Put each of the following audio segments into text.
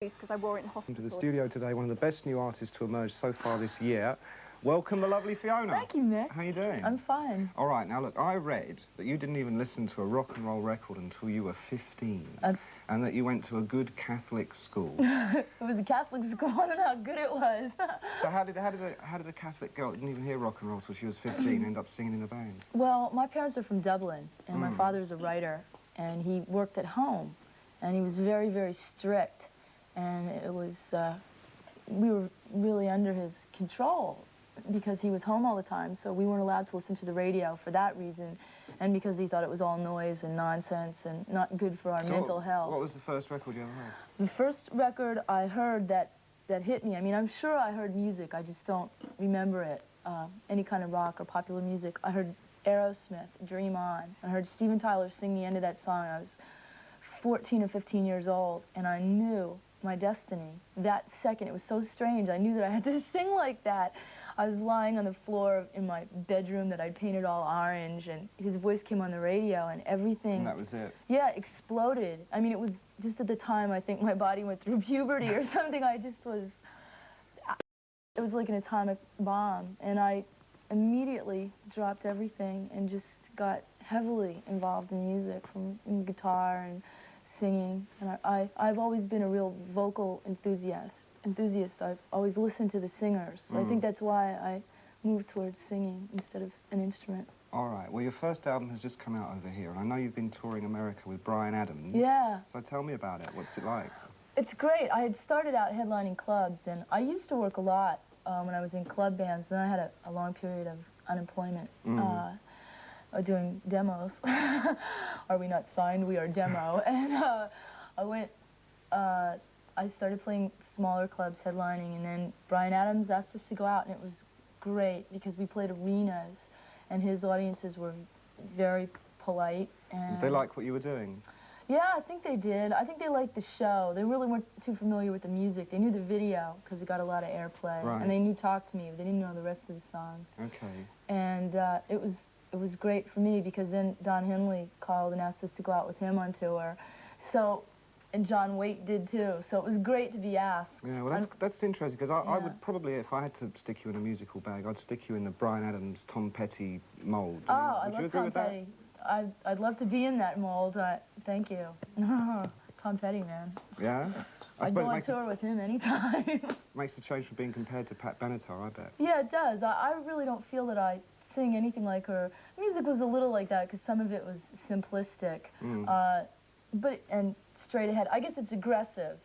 because I wore it in hospital. To the studio today, one of the best new artists to emerge so far this year. Welcome the lovely Fiona. Thank you, Nick. How you doing? I'm fine. All right, now look, I read that you didn't even listen to a rock and roll record until you were 15. And that you went to a good Catholic school. It was a Catholic school. I don't know how good it was. So how did a Catholic girl that didn't even hear rock and roll till she was 15 end up singing in a band? Well, my parents are from Dublin, and my father's a writer, and he worked at home, and he was very, very strict, and it was, we were really under his control because he was home all the time, so we weren't allowed to listen to the radio for that reason, and because he thought it was all noise and nonsense and not good for our mental health. What was the first record you ever heard? The first record I heard that hit me, I mean, I'm sure I heard music, I just don't remember it, any kind of rock or popular music. I heard Aerosmith, Dream On. I heard Steven Tyler sing the end of that song. I was 14 or 15 years old, and I knew my destiny. That second, it was so strange. I knew that I had to sing like that. I was lying on the floor in my bedroom that I'd painted all orange, and his voice came on the radio, and everything... And that was it? Yeah, exploded. I mean, it was just at the time, I think my body went through puberty or something. I just was... It was like an atomic bomb, and I immediately dropped everything and just got heavily involved in music, from guitar and singing. And I've always been a real vocal enthusiast. I've always listened to the singers. So I think that's why I moved towards singing instead of an instrument. All right. Well, your first album has just come out over here, and I know you've been touring America with Bryan Adams. Yeah. So tell me about it. What's it like? It's great. I had started out headlining clubs, and I used to work a lot when I was in club bands. Then I had a long period of unemployment doing demos. Are we not signed? We are demo. And I started playing smaller clubs, headlining, and then Bryan Adams asked us to go out, and it was great because we played arenas, and his audiences were very polite. And did they like what you were doing? Yeah, I think they did. I think they liked the show. They really weren't too familiar with the music. They knew the video because it got a lot of airplay, right. And they knew "Talk to Me," but they didn't know the rest of the songs. Okay. And it was great for me because then Don Henley called and asked us to go out with him on tour. So. And John Waite did too, so it was great to be asked. Yeah, well, that's interesting, because I would probably, if I had to stick you in a musical bag, I'd stick you in the Bryan Adams, Tom Petty mould. Oh, I love Tom Petty. I'd love to be in that mold. Thank you. Tom Petty, man. Yeah? I'd go on tour with him anytime. Makes the change from being compared to Pat Benatar, I bet. Yeah, it does. I really don't feel that I sing anything like her. Music was a little like that, because some of it was simplistic. And straight ahead. I guess it's aggressive,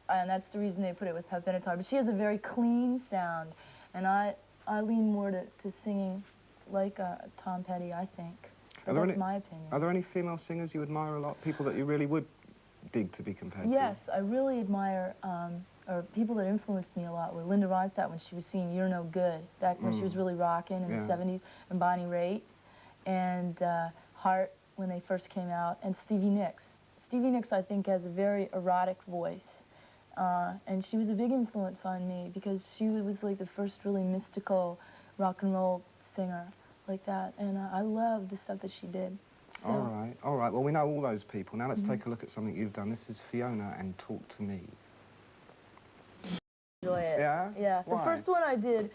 and that's the reason they put it with Pat Benatar. But she has a very clean sound, and I lean more to singing like Tom Petty, I think. But that's my opinion. Are there any female singers you admire a lot? People that you really would dig to be compared to? Yes, I really admire, or people that influenced me a lot were Linda Ronstadt when she was singing "You're No Good," back when she was really rocking in the 70s, and Bonnie Raitt, and Heart when they first came out, and Stevie Nicks. Stevie Nicks, I think, has a very erotic voice, and she was a big influence on me because she was like the first really mystical rock and roll singer like that, and I love the stuff that she did. So. All right. Well, we know all those people. Now let's take a look at something you've done. This is Fiona and Talk to Me. Enjoy it. Yeah? Yeah. Why? The first one I did,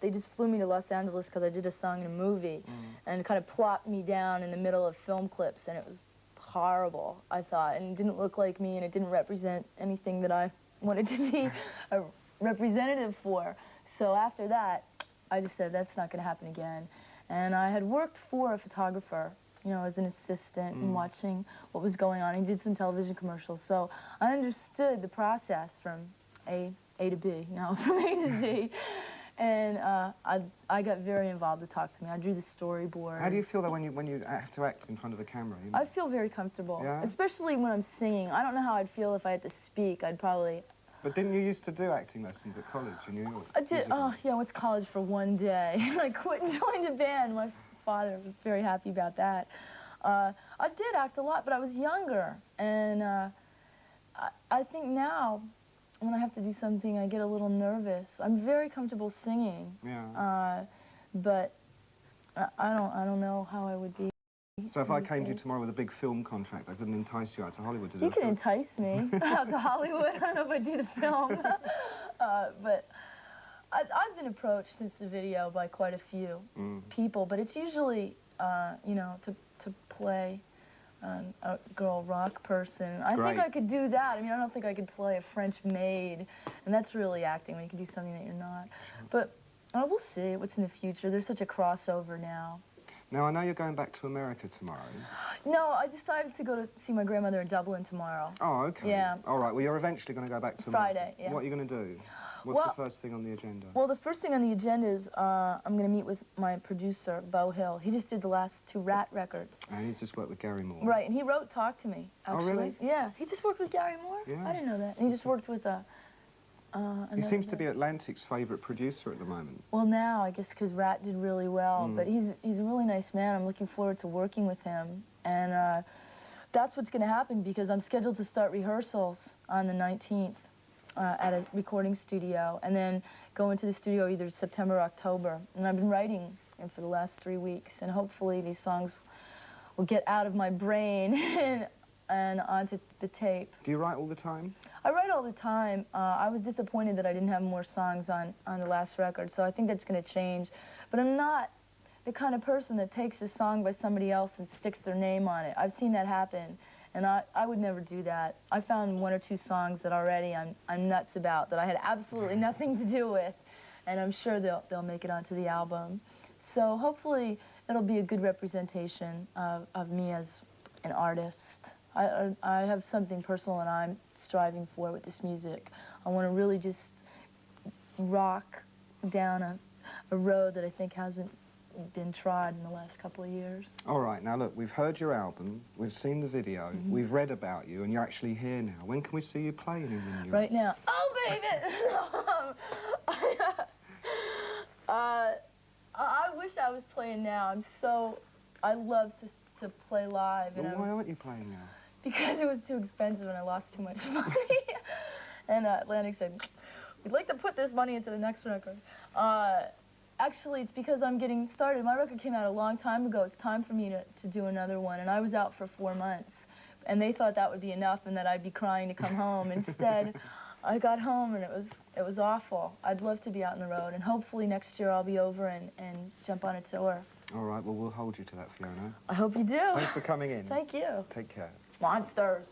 they just flew me to Los Angeles because I did a song in a movie, and kind of plopped me down in the middle of film clips, and it was horrible, I thought, and it didn't look like me, and it didn't represent anything that I wanted to be a representative for. So after that, I just said, that's not going to happen again. And I had worked for a photographer, you know, as an assistant and watching what was going on. He did some television commercials, so I understood the process from A to B, now from A to Z. And I got very involved with Talk to Me. I drew the storyboards. How do you feel that when you have to act in front of the camera? You know? I feel very comfortable, yeah? Especially when I'm singing. I don't know how I'd feel if I had to speak. I'd probably... But didn't you used to do acting lessons at college in New York? I did. Oh, yeah, I went to college for one day. I quit and joined a band. My father was very happy about that. I did act a lot, but I was younger. And I think now, when I have to do something, I get a little nervous. I'm very comfortable singing. Yeah. But I don't know how I would be. So if I came to you tomorrow with a big film contract, I couldn't entice you out to Hollywood to do You can entice me out to Hollywood. I don't know if I do the film. But I've been approached since the video by quite a few people, but it's usually, you know, to play a girl rock person. I think I could do that. I mean, I don't think I could play a French maid, and that's really acting when you can do something that you're not. But we'll see what's in the future. There's such a crossover now. Now, I know you're going back to America tomorrow. No, I decided to go to see my grandmother in Dublin tomorrow. Oh, okay. Yeah. All right, well, you're eventually going to go back to Friday, America. yeah. What are you going to do? What's the first thing on the agenda? Well, the first thing on the agenda is I'm going to meet with my producer, Beau Hill. He just did the last 2 Rat records. And he's just worked with Gary Moore. Right, and he wrote Talk to Me, actually. Oh, really? Yeah, he just worked with Gary Moore? Yeah. I didn't know that. And he just worked with he seems to be Atlantic's favourite producer at the moment. Well, now, I guess because Rat did really well. But he's a really nice man. I'm looking forward to working with him. And that's what's going to happen because I'm scheduled to start rehearsals on the 19th at a recording studio and then go into the studio either September or October. And I've been writing for the last 3 weeks. And hopefully these songs will get out of my brain and onto the tape. Do you write all the time? I write all the time. I was disappointed that I didn't have more songs on the last record, so I think that's going to change. But I'm not the kind of person that takes a song by somebody else and sticks their name on it. I've seen that happen, and I would never do that. I found 1 or 2 songs that already I'm nuts about, that I had absolutely nothing to do with, and I'm sure they'll make it onto the album. So hopefully it'll be a good representation of me as an artist. I have something personal that I'm striving for with this music. I want to really just rock down a road that I think hasn't been trod in the last couple of years. all right, now look, we've heard your album, we've seen the video, we've read about you, and you're actually here now. When can we see you playing in New York? Right now. Oh, baby! I wish I was playing now. I love to play live. Well, why aren't you playing now? Because it was too expensive and I lost too much money. And Atlantic said, we'd like to put this money into the next record. Actually, it's because I'm getting started. My record came out a long time ago. It's time for me to do another one. And I was out for 4 months. And they thought that would be enough and that I'd be crying to come home. Instead, I got home and it was awful. I'd love to be out on the road. And hopefully next year I'll be over and jump on a tour. All right, well, we'll hold you to that, Fiona. I hope you do. Thanks for coming in. Thank you. Take care. Monsters.